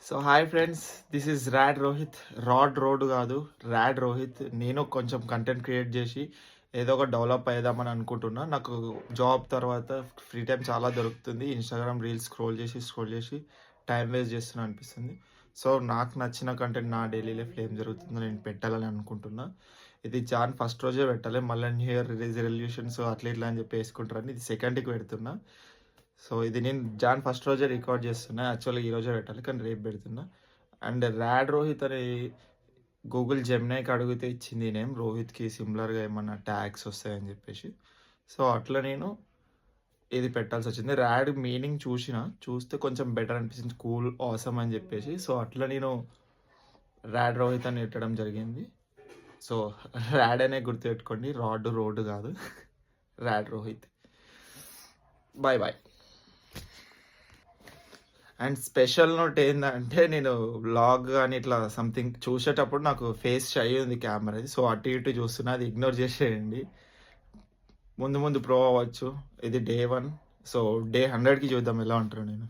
So hi friends, this is rat Rohit. Road కాదు, rad Rohit. నేను కొంచెం కంటెంట్ క్రియేట్ చేసి ఏదో ఒక డెవలప్ అయ్యేదామని అనుకుంటున్నా. నాకు జాబ్ తర్వాత ఫ్రీ టైం చాలా దొరుకుతుంది. ఇన్స్టాగ్రామ్ రీల్స్ స్క్రోల్ చేసి టైం వేస్ట్ చేస్తున్నా అనిపిస్తుంది. సో నాకు నచ్చిన కంటెంట్ నా డైలీ లైఫ్లో ఏం జరుగుతుందో నేను పెట్టాలని అనుకుంటున్నా. ఇది జాన్ ఫస్ట్ రోజే పెట్టాలి, మళ్ళీ న్యూ ఇయర్ రెజల్యూషన్స్ అట్లా ఇట్లా అని చెప్పి వేసుకుంటారని ఇది సెకండ్కి పెడుతున్నా. సో ఇది నేను జాన్ ఫస్ట్ రోజే రికార్డ్ చేస్తున్నా. యాక్చువల్గా ఈ రోజే పెట్టాలి కానీ రేపు పెడుతున్నా. అండ్ ర్యాడ్ రోహిత్ అని గూగుల్ జెమినైకి అడిగితే ఇచ్చింది నేమ్. రోహిత్కి సిమిలర్గా ఏమన్నా ట్యాగ్స్ వస్తాయని చెప్పేసి. సో అట్లా నేను ఇది పెట్టాల్సి వచ్చింది. ర్యాడ్ మీనింగ్ చూస్తే కొంచెం బెటర్ అనిపించింది, కూల్ ఆసమ్ అని చెప్పేసి. సో అట్లా నేను ర్యాడ్ రోహిత్ అని పెట్టడం జరిగింది. సో ర్యాడ్ అనే గుర్తుపెట్టుకోండి, రోడ్డు కాదు. Rad Rohit. Bye bye. And special note ఏంటంటే, నేను వ్లాగ్ కానీ ఇట్లా సంథింగ్ చూసేటప్పుడు నాకు ఫేస్ షై ఉంది కెమెరాది. సో అటు ఇటు చూస్తున్నా, అది ఇగ్నోర్ చేసేయండి. ముందు ముందు ప్రో అవ్వచ్చు. ఇది డే 1. సో డే 100కి చూద్దాం ఎలా ఉంటారు నేను.